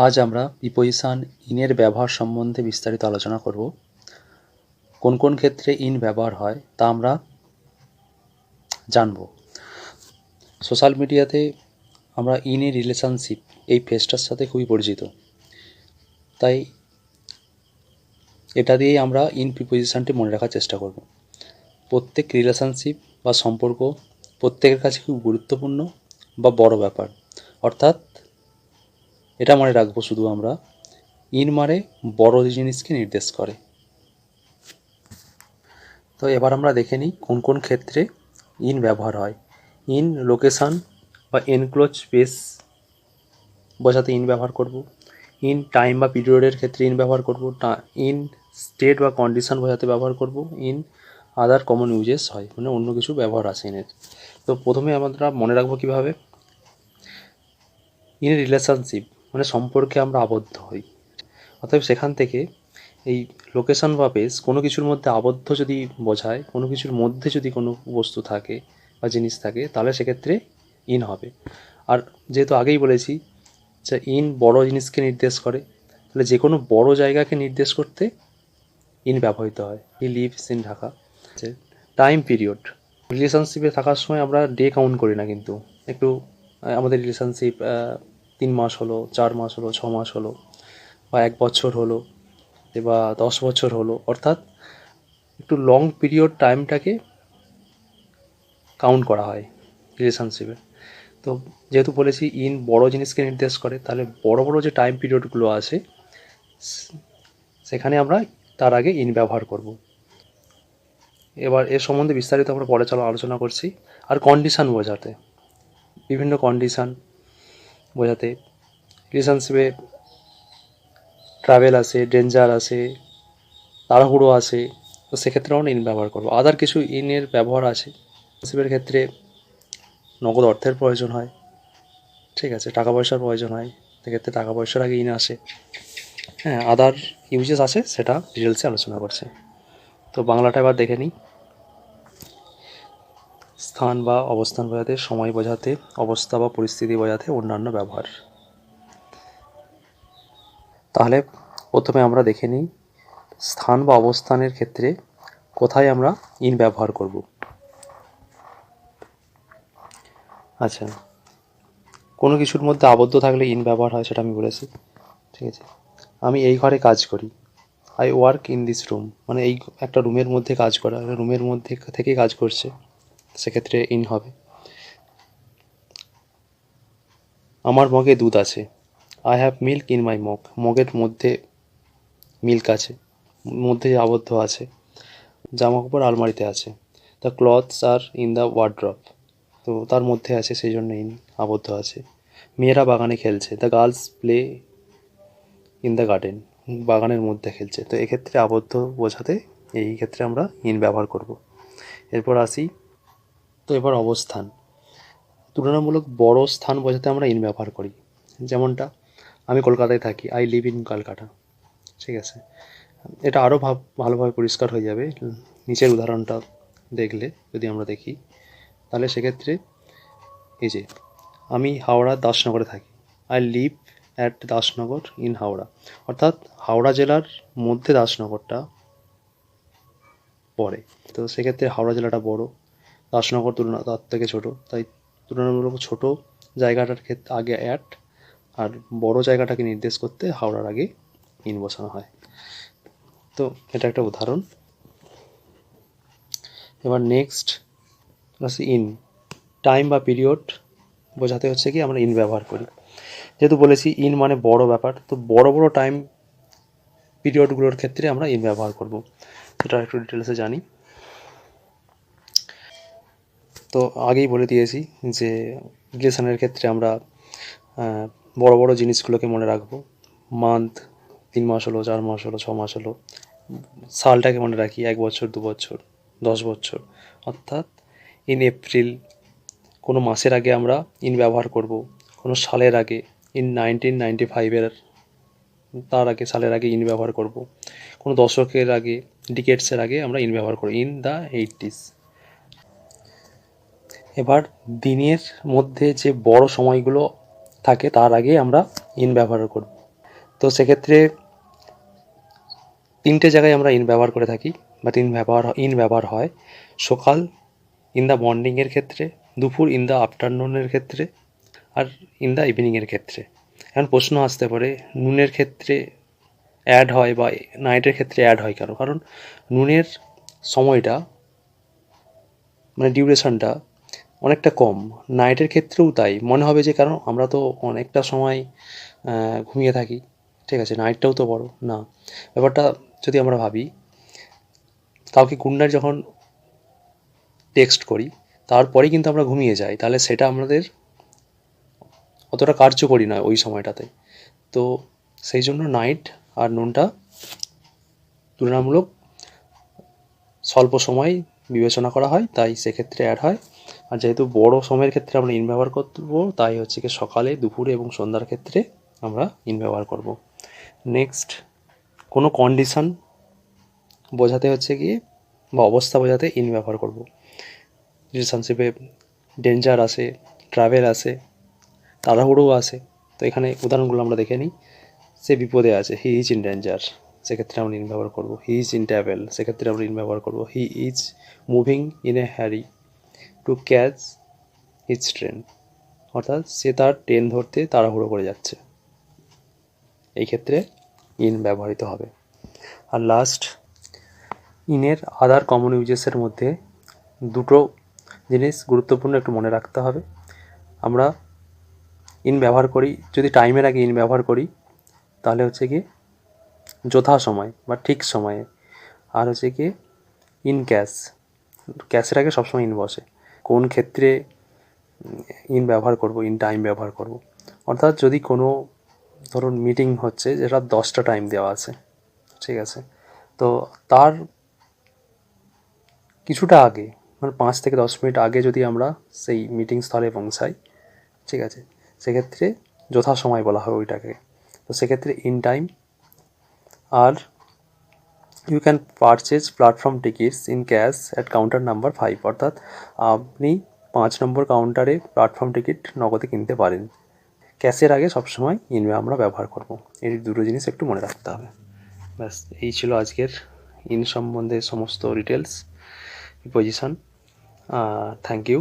আজ আমরা প্রিপোজিশন ইনের ব্যবহার সম্বন্ধে বিস্তারিত আলোচনা করব। কোন কোন ক্ষেত্রে ইন ব্যবহার হয় তা আমরা জানব। সোশ্যাল মিডিয়াতে আমরা ইন এ রিলেশনশিপ এই ফ্রেজটার সাথে খুবই পরিচিত, তাই এটা দিয়েই আমরা ইন প্রিপোজিশনটি মনে রাখার চেষ্টা করব। প্রত্যেক রিলেশনশিপ বা সম্পর্ক প্রত্যেকের কাছে খুব গুরুত্বপূর্ণ বা বড় ব্যাপার, অর্থাৎ এটা মনে রাখবো শুধু আমরা ইন মানে বড় জিনিসকে নির্দেশ করে। তো এবার আমরা দেখে নিই কোন কোন ক্ষেত্রে ইন ব্যবহার হয়। ইন লোকেশান বা এনক্লোজ স্পেস বোঝাতে ইন ব্যবহার করব। ইন টাইম বা পিরিয়ডের ক্ষেত্রে ইন ব্যবহার করব। ইন স্টেট বা কন্ডিশন বোঝাতে ব্যবহার করব। ইন আদার কমন ইউজেস হয়, মানে অন্য কিছু ব্যবহার আছে ইনের। তো প্রথমে আমরা মনে রাখবো কীভাবে। ইন রিলেশনশিপ মানে সম্পর্কে আমরা আবদ্ধ হই, অতএব সেখান থেকে এই লোকেশন বা পেস কোনো কিছুর মধ্যে আবদ্ধ যদি বোঝায়, কোনো কিছুর মধ্যে যদি কোনো বস্তু থাকে বা জিনিস থাকে, তাহলে সেক্ষেত্রে ইন হবে। আর যেহেতু আগেই বলেছি যে ইন বড় জিনিসকে নির্দেশ করে, তাহলে যে কোনো বড় জায়গাকে নির্দেশ করতে ইন ব্যবহৃত হয়। He lives in Dhaka. Time period, রিলেশনশিপে থাকার সময় আমরা ডে কাউন্ট করি না, কিন্তু একটু আমাদের রিলেশনশিপ 3 মাস হলো, 4 মাস হলো, 6 মাস হলো, বা 1 বছর হলো, বা 10 বছর হলো, অর্থাৎ একটু লং পিরিয়ড টাইমটাকে কাউন্ট করা হয় রিলেশনশিপে। তো যেহেতু বলেছি ইন বড় জিনিসকে নির্দেশ করে, তাহলে বড় বড় যে টাইম পিরিয়ডগুলো আছে সেখানে আমরা তার আগে ইন ব্যবহার করব। এবার এর সম্বন্ধে বিস্তারিত আমরা পরে আলোচনা করছি। আর কন্ডিশান বোঝাতে, বিভিন্ন কন্ডিশান বোঝাতে রিলেশনশিপে ট্রাভেল আসে, ডেঞ্জার আসে, তাড়াহুড়ো আসে, তো সেক্ষেত্রে আমরা ইন ব্যবহার করবো। আদার কিছু ইনের ব্যবহার আছে। রিলেশনশিপের ক্ষেত্রে নগদ অর্থের প্রয়োজন হয়, ঠিক আছে, টাকা পয়সার প্রয়োজন হয়, সেক্ষেত্রে টাকা পয়সার আগে ইন আসে। হ্যাঁ, আদার ইউজেস আছে, সেটা ডিটেলসে আলোচনা করছে। তো বাংলাটা এবার দেখে নিই। স্থান বা অবস্থান বোঝাতে, সময় বোঝাতে, অবস্থা বা পরিস্থিতি বোঝাতে অন্যান্য ব্যবহার। তাহলে প্রথমে আমরা দেখে নিই স্থান বা অবস্থানের ক্ষেত্রে কোথায় আমরা ইন ব্যবহার করব। আচ্ছা, কোনো কিছুর মধ্যে আবদ্ধ থাকলে ইন ব্যবহার হয়, সেটা আমি বলেছি, ঠিক আছে। আমি এই ঘরে কাজ করি, I work in this room, মানে এই একটা রুমের মধ্যে কাজ করা, রুমের মধ্যে থেকে কাজ করছে, সেক্ষেত্রে ইন হবে। আমার মগে দুধ আছে, I have milk in my mug, মগের মধ্যে মিল্ক আছে, মধ্যে আবদ্ধ আছে। জামা কাপড় আলমারিতে আছে, the clothes are in the wardrobe, তো তার মধ্যে আছে, সেই জন্য ইন আবদ্ধ আছে। মেয়েরা বাগানে খেলছে, the girls play in the garden, বাগানের মধ্যে খেলছে, তো এক্ষেত্রে আবদ্ধ বোঝাতে এই ক্ষেত্রে আমরা ইন ব্যবহার করব। এরপর আসি, তো এবার অবস্থান, তুলনামূলক বড় স্থান বোঝাতে আমরা ইন ব্যবহার করি। যেমনটা আমি কলকাতায় থাকি, আই লিভ ইন কলকাতা, ঠিক আছে। এটা আরও ভালোভাবে পরিষ্কার হয়ে যাবে নিচের উদাহরণটা দেখলে। যদি আমরা দেখি তাহলে সেক্ষেত্রে এই যে আমি হাওড়ার দাসনগরে থাকি, I live at Dasnagar in Howrah, অর্থাৎ হাওড়া জেলার মধ্যে দাসনগরটা পড়ে, তো সেক্ষেত্রে হাওড়া জেলাটা বড়, দাসনগর তার থেকে ছোট, তাই তুলনামূলক ছোট জায়গাটার ক্ষেত্রে আগে অ্যাট, আর বড় জায়গাটাকে নির্দেশ করতে হাওড়ার আগে ইন বসানো হয়। তো এটা একটা উদাহরণ। এবার নেক্সট আসি ইন টাইম বা পিরিয়ড বোঝাতে হচ্ছে কি আমরা ইন ব্যবহার করি। যেহেতু বলেছি ইন মানে বড় ব্যাপার, তো বড় বড় টাইম পিরিয়ডগুলোর ক্ষেত্রে আমরা ইন ব্যবহার করব, সেটা একটু ডিটেলসে জানি। তো আগেই বলে দিয়েছি যে রিলেশনের ক্ষেত্রে আমরা বড় বড় জিনিসগুলোকে মনে রাখবো। মান্থ, 3 মাস হলো, 4 মাস হলো, 6 মাস হলো। সালটাকে মনে রাখি, 1 বছর, 2 বছর, 10 বছর, অর্থাৎ ইন এপ্রিল কোনো মাসের আগে আমরা ইন ব্যবহার করব, কোনো সালের আগে ইন 1995-এর তার আগে, সালের আগে ইন ব্যবহার করব, কোনো দশকের আগে, ডিকেডসের আগে আমরা ইন ব্যবহার করি, ইন দ্য 80s। এবার দিনের মধ্যে যে বড় সময়গুলো থাকে তার আগে আমরা ইন ব্যবহার করব। তো সেক্ষেত্রে 3টে জায়গায় আমরা ইন ব্যবহার করে থাকি বা ইন ব্যবহার হয়। সকাল ইন দ্য মর্নিংয়ের ক্ষেত্রে, দুপুর ইন দ্য আফটারনুনের ক্ষেত্রে, আর ইন দ্য ইভিনিংয়ের ক্ষেত্রে। এখন প্রশ্ন আসতে পারে নুনের ক্ষেত্রে অ্যাড হয় বা নাইটের ক্ষেত্রে অ্যাড হয় কেন? কারণ নুনের সময়টা মানে ডিউরেশনটা অনেকটা কম, নাইটের ক্ষেত্রেও তাই মনে হবে যে, কারণ আমরা তো অনেকটা সময় ঘুমিয়ে থাকি, ঠিক আছে, নাইটটাও তো বড় না। ব্যাপারটা যদি আমরা ভাবি, কাউকে গুড নাইট যখন টেক্সট করি তারপরেই কিন্তু আমরা ঘুমিয়ে যাই, তাহলে সেটা আমাদের অতটা কার্যকরী নয় ওই সময়টাতে। তো সেই জন্য নাইট আর নুনটা তুলনামূলক স্বল্প সময় বিবেচনা করা হয়, তাই সেক্ষেত্রে অ্যাড হয়। আর যেহেতু বড় সময়ের ক্ষেত্রে আমরা ইন ব্যবহার করবো, তাই হচ্ছে কি সকালে, দুপুরে এবং সন্ধ্যার ক্ষেত্রে আমরা ইন ব্যবহার করব। নেক্সট, কোনো কন্ডিশন বোঝাতে হচ্ছে কি বা অবস্থা বোঝাতে ইন ব্যবহার করব। রিলেশনশিপে ডেঞ্জার আসে, ট্রাভেল আসে, তাড়াহুড়োও আসে। তো এখানে উদাহরণগুলো আমরা দেখে নিই। সে বিপদে আছে, হি ইজ ইন ডেঞ্জার, সেক্ষেত্রে আমরা ইন ব্যবহার করবো। হি ইজ ইন ট্রাভেল, সেক্ষেত্রে আমরা ইন ব্যবহার করবো। He is moving in a Harry to catch his train, অর্থাৎ সে তার ট্রেন ধরতে তাড়াহুড়ো করে যাচ্ছে, এই ক্ষেত্রে ইন ব্যবহৃত হবে। আর লাস্ট, ইনের আদার কমন ইউজেসের মধ্যে দুটো জিনিস গুরুত্বপূর্ণ একটু মনে রাখতে হবে। আমরা ইন ব্যবহার করি, যদি টাইমের আগে ইন ব্যবহার করি তাহলে হচ্ছে কি যথা সময় বা ঠিক সময়ে। আর হচ্ছে কি ইন ক্যাশ, ক্যাশের আগে সবসময় ইন বসে। কোন ক্ষেত্রে ইন ব্যবহার করব, ইন টাইম ব্যবহার করব, অর্থাৎ যদি কোনো ধরুন মিটিং হচ্ছে যেটা 10টা টাইম দেওয়া আছে, ঠিক আছে, তো তার কিছুটা আগে মানে 5 থেকে 10 মিনিট আগে যদি আমরা সেই মিটিং স্থলে পৌঁছাই, ঠিক আছে, সেক্ষেত্রে যথাসময় বলা হয় ওইটাকে। তো সেক্ষেত্রে ইন টাইম। আর you can purchase platform tickets in cash at counter number 5, অর্থাৎ আপনি 5 নম্বর কাউন্টারে প্ল্যাটফর্ম টিকিট নগদে কিনতে পারেন। ক্যাশের আগে সবসময় ইন আমরা ব্যবহার করব, এই দুটো জিনিস একটু মনে রাখতে হবে। ব্যাস, এই ছিল আজকের ইন সম্বন্ধে সমস্ত ডিটেলস, পজিশন। Thank you.